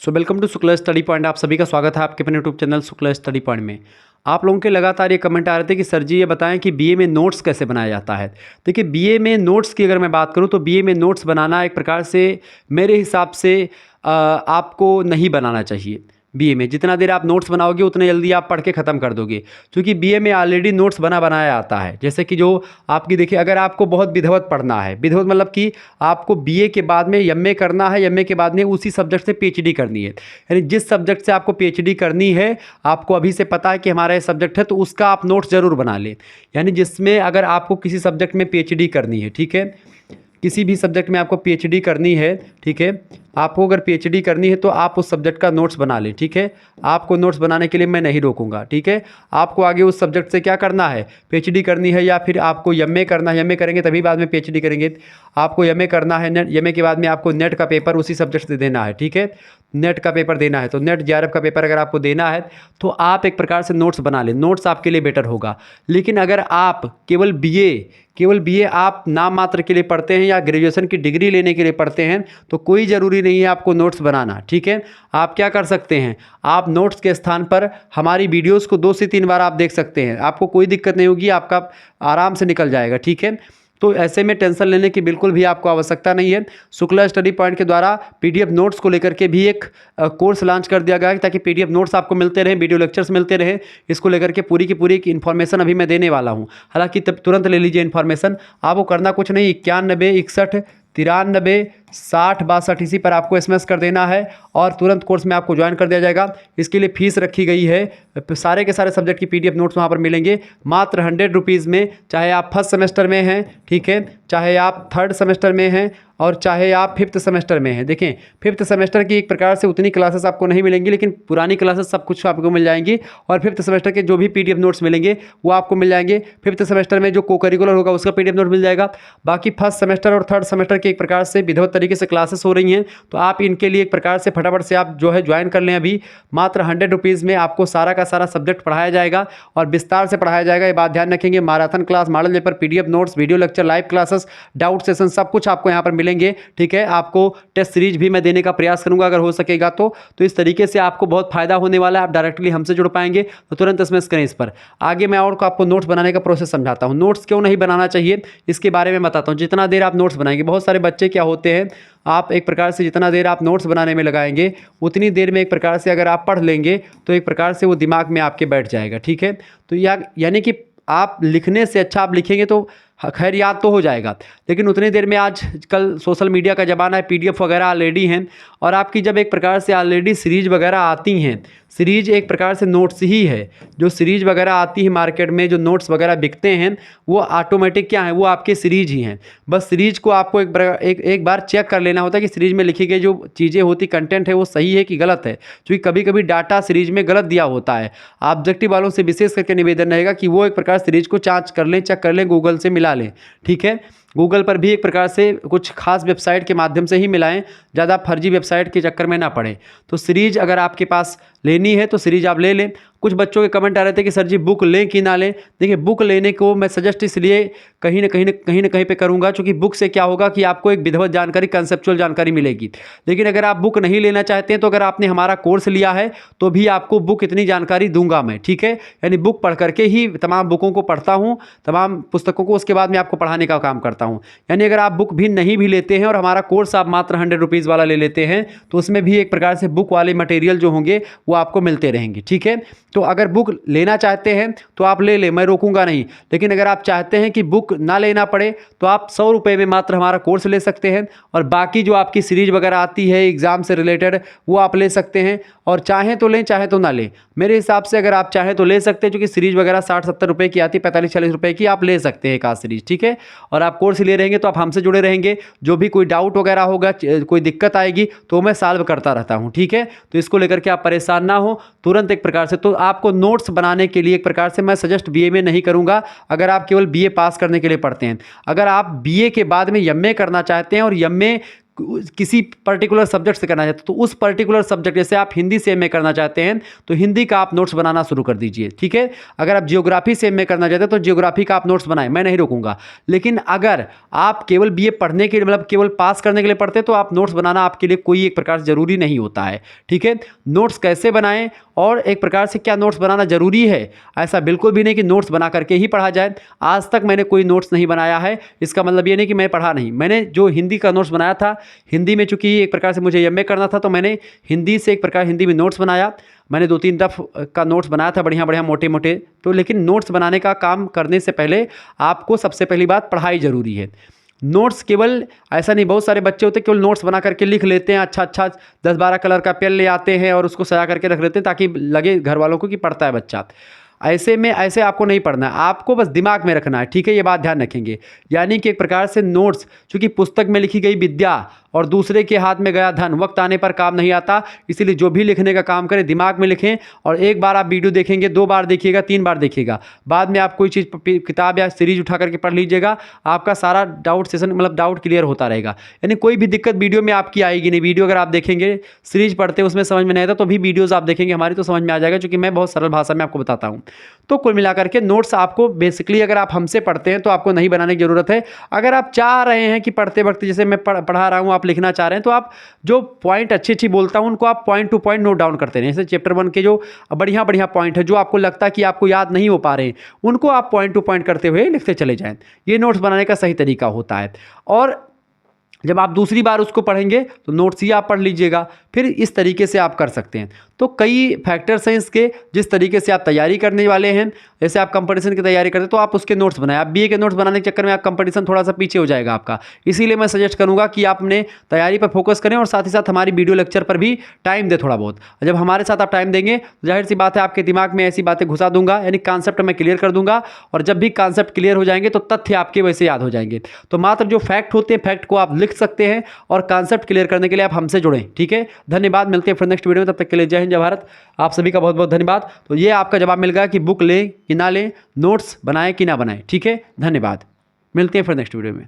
So welcome to Shukla Study Point. आप सभी का स्वागत है आपके अपने YouTube channel Shukla Study Point में। आप लोगों के लगातार ये कमेंट आ रहे थे कि सर जी ये बताएं कि बीए में नोट्स कैसे बनाया जाता है। देखिए, बीए में नोट्स की अगर मैं बात करूं तो बीए में नोट्स बनाना एक प्रकार से मेरे हिसाब से आपको नहीं बनाना चाहिए। बीए में जितना देर आप नोट्स बनाओगे उतने जल्दी आप पढ़ के ख़त्म कर दोगे, क्योंकि बीए में ऑलरेडी नोट्स बनाया आता है। जैसे कि जो आपकी देखिए, अगर आपको बहुत विधिवत पढ़ना है, विधिवत मतलब कि आपको बीए के बाद में एमए करना है, एमए के बाद में उसी सब्जेक्ट से पीएचडी करनी है, यानी जिस सब्जेक्ट से आपको पीएचडी करनी है आपको अभी से पता है कि हमारा ये सब्जेक्ट है, तो उसका आप नोट्स ज़रूर बना लें। यानी जिसमें अगर आपको किसी सब्जेक्ट में पीएचडी करनी है, ठीक है, किसी भी सब्जेक्ट में आपको पीएचडी करनी है, ठीक है, आपको अगर पीएचडी करनी है तो आप उस सब्जेक्ट का नोट्स बना लें। ठीक है, आपको नोट्स बनाने के लिए मैं नहीं रोकूंगा। ठीक है, आपको आगे उस सब्जेक्ट से क्या करना है, पीएचडी करनी है या फिर आपको एमए करना है, एमए करेंगे तभी बाद में पीएचडी करेंगे। आपको एमए करना है, नेट एमए के बाद में आपको नेट का पेपर उसी सब्जेक्ट से देना है। ठीक है, नेट का पेपर देना है तो नेट जेआरएफ का पेपर अगर आपको देना है तो आप एक प्रकार से नोट्स बना लें, नोट्स आपके लिए बेटर होगा। लेकिन अगर आप केवल बीए आप नाम मात्र के लिए पढ़ते हैं या ग्रेजुएशन की डिग्री लेने के लिए पढ़ते हैं तो कोई ज़रूरी नहीं है आपको नोट्स बनाना। ठीक है, आप क्या कर सकते हैं, आप नोट्स के स्थान पर हमारी वीडियोस को 2 से 3 बार आप देख सकते हैं, आपको कोई दिक्कत नहीं होगी, आपका आराम से निकल जाएगा। ठीक है, तो ऐसे में टेंशन लेने की बिल्कुल भी आपको आवश्यकता नहीं है। शुक्ला स्टडी पॉइंट के द्वारा पीडीएफ नोट्स को लेकर के भी एक कोर्स लॉन्च कर दिया गया है, ताकि पीडीएफ नोट्स आपको मिलते रहें, वीडियो लेक्चर्स मिलते रहे। इसको लेकर के पूरी की पूरी एक इन्फॉर्मेशन अभी मैं देने वाला हूं। हालांकि तब तुरंत ले लीजिए इन्फॉर्मेशन, आपको करना कुछ नहीं, 91 61 93 60 62 इसी पर आपको एसएमएस कर देना है और तुरंत कोर्स में आपको ज्वाइन कर दिया जाएगा। इसके लिए फीस रखी गई है, सारे के सारे सब्जेक्ट की पीडीएफ नोट्स वहाँ पर मिलेंगे मात्र 100 रुपीज़ में। चाहे आप फर्स्ट सेमेस्टर में हैं, ठीक है, चाहे आप थर्ड सेमेस्टर में हैं और चाहे आप फिफ्थ सेमेस्टर में हैं। देखें, फिफ्थ सेमेस्टर की एक प्रकार से उतनी क्लासेस आपको नहीं मिलेंगी, लेकिन पुरानी क्लासेस सब कुछ आपको मिल जाएंगी और फिफ्थ सेमेस्टर के जो भी पीडीएफ नोट्स मिलेंगे वो आपको मिल जाएंगे। फिफ्थ सेमेस्टर में जो को करिकुलर होगा उसका पीडीएफ नोट मिल जाएगा। बाकी फर्स्ट सेमेस्टर और थर्ड सेमेस्टर के एक प्रकार से विधिवत तरीके से क्लासेस हो रही हैं, तो आप इनके लिए एक प्रकार से फटाफट से आप जो है ज्वाइन कर लें। अभी मात्र 100 रुपीज़ में आपको सारा का सारा सब्जेक्ट पढ़ाया जाएगा और विस्तार से पढ़ाया जाएगा। ये बात ध्यान रखेंगे, marathon class, model paper, PDF notes, video lecture, live classes, doubt session, सब कुछ आपको यहाँ पर मिलेंगे। ठीक है, आपको टेस्ट सीरीज भी मैं देने का प्रयास करूंगा अगर हो सकेगा तो इस तरीके से आपको बहुत फायदा होने वाला है। आप डायरेक्टली हमसे जुड़ पाएंगे, तो तुरंत एसएमएस करें इस पर। आगे मैं और को आपको नोट्स बनाने का प्रोसेस समझाता हूं। नोट्स क्यों नहीं बनाना चाहिए इसके बारे में बताता हूं। जितना देर आप नोट्स बनाएंगे, बहुत सारे बच्चे क्या होते हैं, आप एक प्रकार से जितना देर आप नोट्स बनाने में लगाएंगे उतनी देर में एक प्रकार से अगर आप पढ़ लेंगे तो एक प्रकार से वो दिमाग में आपके बैठ जाएगा। ठीक है, तो यानी कि आप लिखने से अच्छा आप लिखेंगे तो खैर याद तो हो जाएगा, लेकिन उतनी देर में आज कल सोशल मीडिया का ज़माना है, पीडीएफ वगैरह ऑलरेडी हैं और आपकी जब एक प्रकार से ऑलरेडी सीरीज वगैरह आती हैं, सीरीज एक प्रकार से नोट्स ही है। जो सीरीज वगैरह आती है मार्केट में, जो नोट्स वगैरह बिकते हैं वो ऑटोमेटिक क्या है, वो आपके सीरीज ही हैं। बस सीरीज को आपको एक बार चेक कर लेना होता है कि सीरीज में लिखी गई जो चीज़ें होती, कंटेंट है, वो सही है कि गलत है, क्योंकि कभी कभी डाटा सीरीज में गलत दिया होता है। ऑब्जेक्टिव वालों से विशेष करके निवेदन रहेगा कि वो एक प्रकार सीरीज को जांच कर लें, चेक कर लें, गूगल से मिला लें। ठीक है, गूगल पर भी एक प्रकार से कुछ खास वेबसाइट के माध्यम से ही मिलाएं, ज़्यादा फर्जी वेबसाइट के चक्कर में ना पड़ें। तो सीरीज अगर आपके पास लेनी है तो सीरीज आप ले लें। कुछ बच्चों के कमेंट आ रहे थे कि सर जी बुक लें कि ना लें। देखिए, बुक लेने को मैं सजेस्ट इसलिए कहीं ना कहीं पे करूंगा, क्योंकि बुक से क्या होगा कि आपको एक विधिवत जानकारी, कंसेप्चुअल जानकारी मिलेगी। लेकिन अगर आप बुक नहीं लेना चाहते हैं तो अगर आपने हमारा कोर्स लिया है तो भी आपको बुक इतनी जानकारी दूंगा मैं। ठीक है, यानी बुक पढ़ करके ही तमाम बुकों को पढ़ता हूँ, तमाम पुस्तकों को, उसके बाद में आपको पढ़ाने का काम करता हूँ। यानी अगर आप बुक भी नहीं भी लेते हैं और हमारा कोर्स आप मात्र 100 रुपीज़ वाला ले लेते हैं तो उसमें भी एक प्रकार से बुक वाले मटेरियल जो होंगे वो आपको मिलते रहेंगे। ठीक है, तो अगर बुक लेना चाहते हैं तो आप ले लें, मैं रोकूंगा नहीं। लेकिन अगर आप चाहते हैं कि बुक ना लेना पड़े तो आप 100 रुपये में मात्र हमारा कोर्स ले सकते हैं और बाकी जो आपकी सीरीज वगैरह आती है एग्जाम से रिलेटेड वो आप ले सकते हैं। और चाहें तो लें, चाहे तो ना लें। मेरे हिसाब से अगर आप चाहें तो ले सकते हैं, क्योंकि सीरीज वगैरह 60-70 रुपये की आती है, 45-40 रुपये की आप ले सकते हैं एक आध सीरीज। ठीक है, और आप कोर्स ले रहेंगे तो आप हमसे जुड़े रहेंगे, जो भी कोई डाउट वगैरह होगा, कोई दिक्कत आएगी तो मैं सॉल्व करता रहता हूँ। ठीक है, तो इसको लेकर के आप परेशान ना हो तुरंत एक प्रकार से। तो आपको नोट्स बनाने के लिए एक प्रकार से मैं सजेस्ट बीए में नहीं करूँगा, अगर आप केवल बीए पास करने के लिए पढ़ते हैं। अगर आप बीए के बाद में एमए करना चाहते हैं और एमए किसी पर्टिकुलर सब्जेक्ट से करना चाहते हैं तो उस पर्टिकुलर सब्जेक्ट, जैसे आप हिंदी से एमए करना चाहते हैं तो हिंदी का आप नोट्स बनाना शुरू कर दीजिए, ठीक है। अगर आप जियोग्राफी से एमए करना चाहते हैं तो जियोग्राफी का आप नोट्स बनाएं, मैं नहीं रोकूंगा। लेकिन अगर आप केवल बीए पढ़ने के लिए, मतलब केवल पास करने के लिए पढ़ते हैं तो आप नोट्स बनाना आपके लिए कोई एक प्रकार से जरूरी नहीं होता है, ठीक है। नोट्स कैसे बनाएं और एक प्रकार से क्या नोट्स बनाना जरूरी है, ऐसा बिल्कुल भी नहीं कि नोट्स बना करके ही पढ़ा जाए। आज तक मैंने कोई नोट्स नहीं बनाया है, इसका मतलब ये नहीं कि मैं पढ़ा नहीं। मैंने जो हिंदी का नोट्स बनाया था, हिंदी में चूंकि एक प्रकार से मुझे एमए करना था तो मैंने हिंदी से एक प्रकार हिंदी में नोट्स बनाया। मैंने 2-3 रफ का नोट्स बनाया था, बढ़िया बढ़िया मोटे मोटे। तो लेकिन नोट्स बनाने का काम करने से पहले आपको सबसे पहली बात पढ़ाई ज़रूरी है। नोट्स केवल ऐसा नहीं, बहुत सारे बच्चे होते हैं केवल नोट्स बना करके लिख लेते हैं, अच्छा अच्छा 10-12 कलर का पेन ले आते हैं और उसको सजा करके रख लेते हैं ताकि लगे घर वालों को कि पढ़ता है बच्चा। ऐसे में ऐसे आपको नहीं पढ़ना है, आपको बस दिमाग में रखना है, ठीक है। ये बात ध्यान रखेंगे। यानी कि एक प्रकार से नोट्स, चूंकि पुस्तक में लिखी गई विद्या और दूसरे के हाथ में गया धन वक्त आने पर काम नहीं आता, इसीलिए जो भी लिखने का काम करें दिमाग में लिखें। और एक बार आप वीडियो देखेंगे, 2 बार देखिएगा, 3 बार देखिएगा, बाद में आप कोई चीज़ किताब या सीरीज उठा करके पढ़ लीजिएगा, आपका सारा डाउट सेशन मतलब डाउट क्लियर होता रहेगा। यानी कोई भी दिक्कत वीडियो में आपकी आएगी नहीं। वीडियो अगर आप देखेंगे, सीरीज पढ़ते उसमें समझ में नहीं आता तो भी वीडियोज़ आप देखेंगे हमारी तो समझ में आ जाएगा, क्योंकि मैं बहुत सरल भाषा में आपको बताता हूँ। तो कुल मिलाकर के नोट्स आपको बेसिकली, अगर आप हमसे पढ़ते हैं तो आपको नहीं बनाने की ज़रूरत है। अगर आप चाह रहे हैं कि पढ़ते वक्त जैसे मैं पढ़ा रहा हूँ आप लिखना चाह रहे हैं तो आप जो पॉइंट अच्छी अच्छी बोलता हूँ उनको आप point two point note down करते हैं। जैसे चैप्टर 1 के जो बढ़िया बढ़िया पॉइंट है जो आपको लगता है कि आपको याद नहीं हो पा रहे हैं, उनको आप पॉइंट टू पॉइंट करते हुए लिखते चले जाएं। ये नोट्स बनाने का सही तरीका होता है। और जब आप दूसरी बार उसको पढ़ेंगे तो नोट्स ही आप पढ़ लीजिएगा, फिर इस तरीके से आप कर सकते हैं। तो कई फैक्टर्स हैं इसके, जिस तरीके से आप तैयारी करने वाले हैं। जैसे आप कंपटीशन की तैयारी करते हैं तो आप उसके नोट्स बनाएं। आप बीए के नोट्स बनाने के चक्कर में आप कंपटीशन थोड़ा सा पीछे हो जाएगा आपका। इसीलिए मैं सजेस्ट करूंगा कि आप अपने तैयारी पर फोकस करें और साथ ही साथ हमारी वीडियो लेक्चर पर भी टाइम दें थोड़ा बहुत। जब हमारे साथ आप टाइम देंगे तो जाहिर सी बात है आपके दिमाग में ऐसी बातें घुसा दूंगा, यानी कॉन्सेप्ट मैं क्लियर कर दूंगा। और जब भी कॉन्सेप्ट क्लियर हो जाएंगे तो तथ्य आपके वैसे याद हो जाएंगे। तो मात्र जो फैक्ट होते हैं, फैक्ट को आप लिख सकते हैं और कॉन्सेप्ट क्लियर करने के लिए आप हमसे जुड़ें, ठीक है। धन्यवाद, मिलते हैं फिर नेक्स्ट वीडियो में। तब तक के लिए जय हिंद, जय भारत। आप सभी का बहुत बहुत धन्यवाद। तो ये आपका जवाब मिल गया कि बुक लें कि ना लें, नोट्स बनाएं कि ना बनाएं, ठीक है। धन्यवाद, मिलते हैं फिर नेक्स्ट वीडियो में।